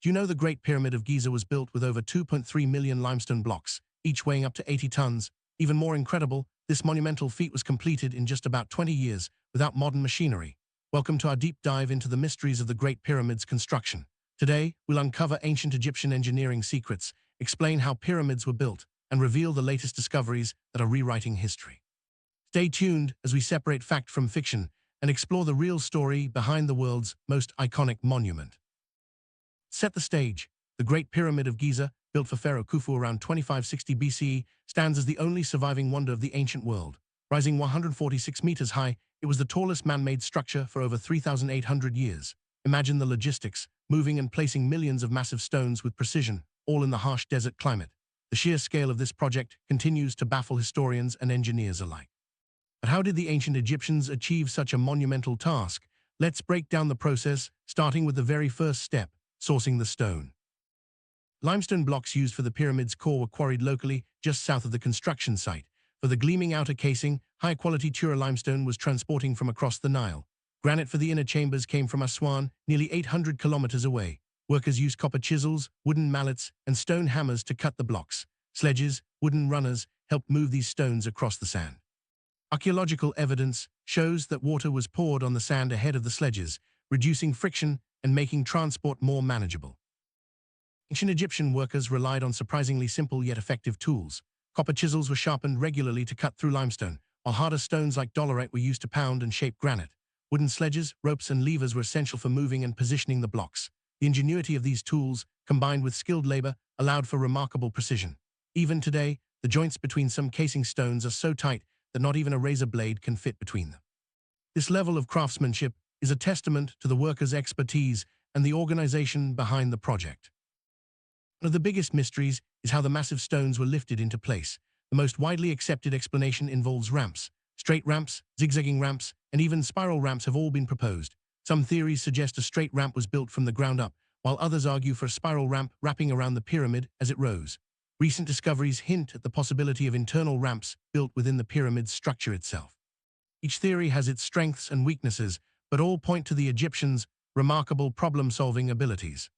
Do you know the Great Pyramid of Giza was built with over 2.3 million limestone blocks, each weighing up to 80 tons? Even more incredible, this monumental feat was completed in just about 20 years without modern machinery. Welcome to our deep dive into the mysteries of the Great Pyramid's construction. Today, we'll uncover ancient Egyptian engineering secrets, explain how pyramids were built, and reveal the latest discoveries that are rewriting history. Stay tuned as we separate fact from fiction and explore the real story behind the world's most iconic monument. Set the stage. The Great Pyramid of Giza, built for Pharaoh Khufu around 2560 BCE, stands as the only surviving wonder of the ancient world. Rising 146 meters high, it was the tallest man-made structure for over 3,800 years. Imagine the logistics, moving and placing millions of massive stones with precision, all in the harsh desert climate. The sheer scale of this project continues to baffle historians and engineers alike. But how did the ancient Egyptians achieve such a monumental task? Let's break down the process, starting with the very first step: sourcing the stone. Limestone blocks used for the pyramid's core were quarried locally, just south of the construction site. For the gleaming outer casing, high-quality Tura limestone was transporting from across the Nile. Granite for the inner chambers came from Aswan, nearly 800 kilometers away. Workers used copper chisels, wooden mallets, and stone hammers to cut the blocks. Sledges, wooden runners, helped move these stones across the sand. Archaeological evidence shows that water was poured on the sand ahead of the sledges, reducing friction and making transport more manageable. Ancient Egyptian workers relied on surprisingly simple yet effective tools. Copper chisels were sharpened regularly to cut through limestone, while harder stones like dolerite were used to pound and shape granite. Wooden sledges, ropes, and levers were essential for moving and positioning the blocks. The ingenuity of these tools, combined with skilled labor, allowed for remarkable precision. Even today, the joints between some casing stones are so tight that not even a razor blade can fit between them. This level of craftsmanship is a testament to the workers' expertise and the organization behind the project. One of the biggest mysteries is how the massive stones were lifted into place. The most widely accepted explanation involves ramps. Straight ramps, zigzagging ramps, and even spiral ramps have all been proposed. Some theories suggest a straight ramp was built from the ground up, while others argue for a spiral ramp wrapping around the pyramid as it rose. Recent discoveries hint at the possibility of internal ramps built within the pyramid's structure itself. Each theory has its strengths and weaknesses, but all point to the Egyptians' remarkable problem-solving abilities.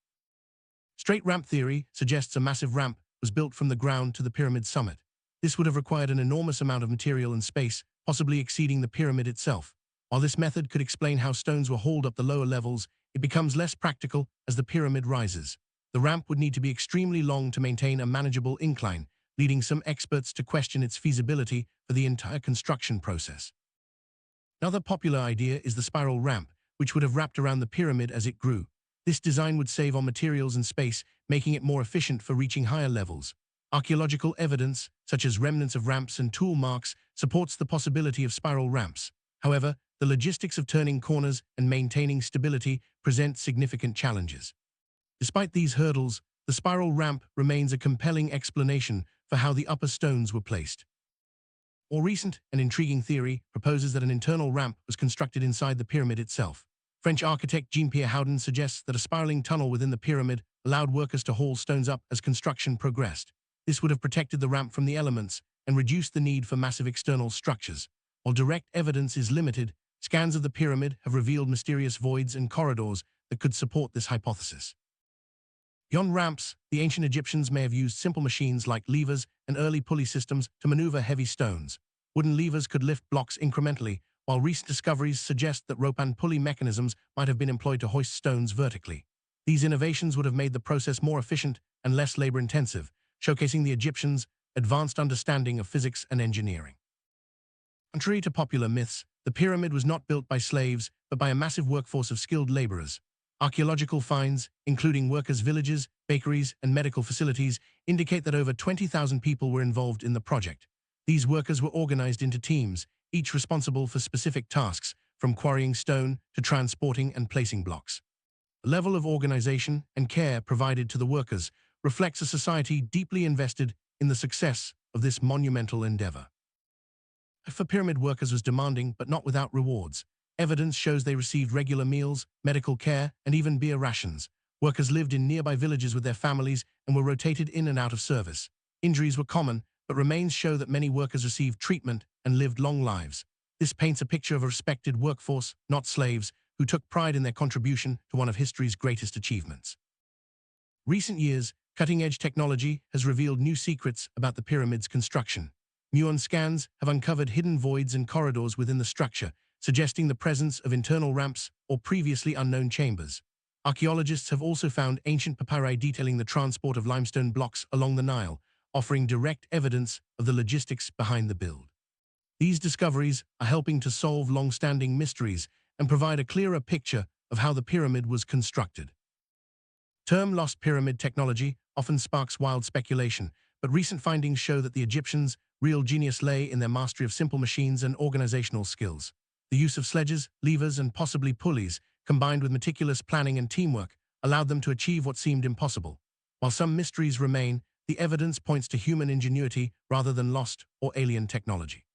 Straight ramp theory suggests a massive ramp was built from the ground to the pyramid's summit. This would have required an enormous amount of material and space, possibly exceeding the pyramid itself. While this method could explain how stones were hauled up the lower levels, it becomes less practical as the pyramid rises. The ramp would need to be extremely long to maintain a manageable incline, leading some experts to question its feasibility for the entire construction process. Another popular idea is the spiral ramp, which would have wrapped around the pyramid as it grew. This design would save on materials and space, making it more efficient for reaching higher levels. Archaeological evidence, such as remnants of ramps and tool marks, supports the possibility of spiral ramps. However, the logistics of turning corners and maintaining stability present significant challenges. Despite these hurdles, the spiral ramp remains a compelling explanation for how the upper stones were placed. More recent and intriguing theory proposes that an internal ramp was constructed inside the pyramid itself. French architect Jean-Pierre Houdin suggests that a spiraling tunnel within the pyramid allowed workers to haul stones up as construction progressed. This would have protected the ramp from the elements and reduced the need for massive external structures. While direct evidence is limited, scans of the pyramid have revealed mysterious voids and corridors that could support this hypothesis. Beyond ramps, the ancient Egyptians may have used simple machines like levers and early pulley systems to maneuver heavy stones. Wooden levers could lift blocks incrementally, while recent discoveries suggest that rope and pulley mechanisms might have been employed to hoist stones vertically. These innovations would have made the process more efficient and less labor-intensive, showcasing the Egyptians' advanced understanding of physics and engineering. Contrary to popular myths, the pyramid was not built by slaves, but by a massive workforce of skilled laborers. Archaeological finds, including workers' villages, bakeries, and medical facilities, indicate that over 20,000 people were involved in the project. These workers were organized into teams, each responsible for specific tasks, from quarrying stone to transporting and placing blocks. The level of organization and care provided to the workers reflects a society deeply invested in the success of this monumental endeavor. Life for pyramid workers was demanding but not without rewards. Evidence shows they received regular meals, medical care, and even beer rations. Workers lived in nearby villages with their families and were rotated in and out of service. Injuries were common, but remains show that many workers received treatment and lived long lives. This paints a picture of a respected workforce, not slaves, who took pride in their contribution to one of history's greatest achievements. Recent years, cutting-edge technology has revealed new secrets about the pyramid's construction. Muon scans have uncovered hidden voids and corridors within the structure, suggesting the presence of internal ramps or previously unknown chambers. Archaeologists have also found ancient papyri detailing the transport of limestone blocks along the Nile, offering direct evidence of the logistics behind the build. These discoveries are helping to solve long-standing mysteries and provide a clearer picture of how the pyramid was constructed. Term lost pyramid technology often sparks wild speculation, but recent findings show that the Egyptians' real genius lay in their mastery of simple machines and organizational skills. The use of sledges, levers, and possibly pulleys, combined with meticulous planning and teamwork, allowed them to achieve what seemed impossible. While some mysteries remain, the evidence points to human ingenuity rather than lost or alien technology.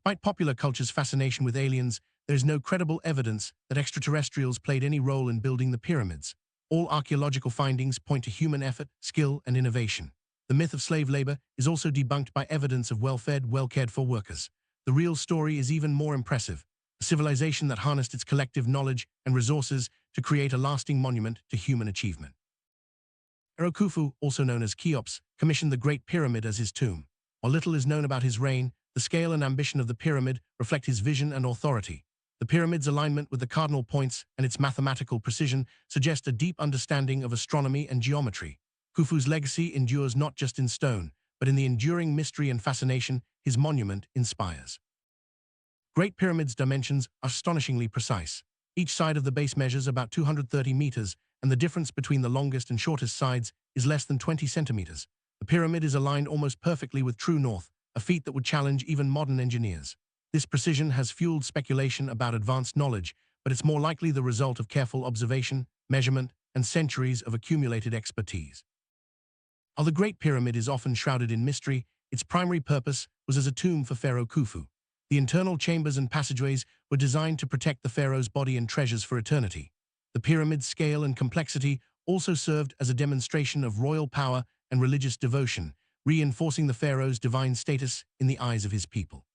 Despite popular culture's fascination with aliens, there is no credible evidence that extraterrestrials played any role in building the pyramids. All archaeological findings point to human effort, skill, and innovation. The myth of slave labor is also debunked by evidence of well-fed, well-cared-for workers. The real story is even more impressive: a civilization that harnessed its collective knowledge and resources to create a lasting monument to human achievement. Pharaoh Khufu, also known as Cheops, commissioned the Great Pyramid as his tomb. While little is known about his reign, the scale and ambition of the pyramid reflect his vision and authority. The pyramid's alignment with the cardinal points and its mathematical precision suggest a deep understanding of astronomy and geometry. Khufu's legacy endures not just in stone, but in the enduring mystery and fascination his monument inspires. Great Pyramid's dimensions are astonishingly precise. Each side of the base measures about 230 meters, and the difference between the longest and shortest sides is less than 20 centimeters. The pyramid is aligned almost perfectly with true north, a feat that would challenge even modern engineers. This precision has fueled speculation about advanced knowledge, but it's more likely the result of careful observation, measurement, and centuries of accumulated expertise. While the Great Pyramid is often shrouded in mystery, its primary purpose was as a tomb for Pharaoh Khufu. The internal chambers and passageways were designed to protect the pharaoh's body and treasures for eternity. The pyramid's scale and complexity also served as a demonstration of royal power and religious devotion, reinforcing the pharaoh's divine status in the eyes of his people.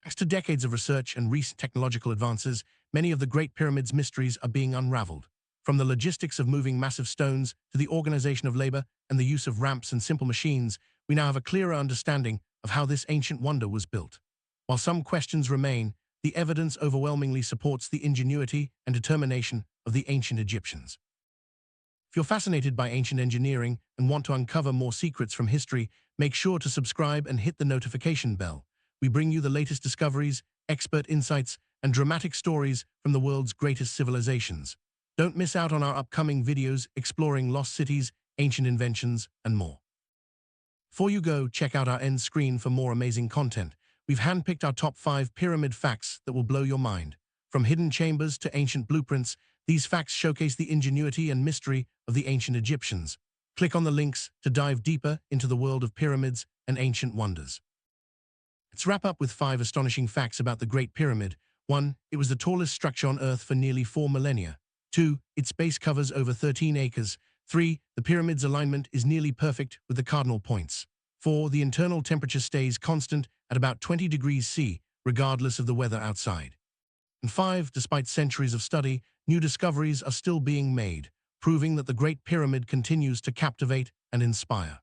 Thanks to decades of research and recent technological advances, many of the Great Pyramid's mysteries are being unraveled. From the logistics of moving massive stones to the organization of labor and the use of ramps and simple machines, we now have a clearer understanding of how this ancient wonder was built. While some questions remain, the evidence overwhelmingly supports the ingenuity and determination of the ancient Egyptians. If you're fascinated by ancient engineering and want to uncover more secrets from history, make sure to subscribe and hit the notification bell. We bring you the latest discoveries, expert insights, and dramatic stories from the world's greatest civilizations. Don't miss out on our upcoming videos exploring lost cities, ancient inventions, and more. Before you go, check out our end screen for more amazing content. We've handpicked our top 5 pyramid facts that will blow your mind. From hidden chambers to ancient blueprints, these facts showcase the ingenuity and mystery of the ancient Egyptians. Click on the links to dive deeper into the world of pyramids and ancient wonders. Let's wrap up with 5 astonishing facts about the Great Pyramid. 1. It was the tallest structure on Earth for nearly 4 millennia. 2. Its base covers over 13 acres. 3. The pyramid's alignment is nearly perfect with the cardinal points. 4. The internal temperature stays constant at about 20 degrees C, regardless of the weather outside. And 5. Despite centuries of study, new discoveries are still being made, proving that the Great Pyramid continues to captivate and inspire.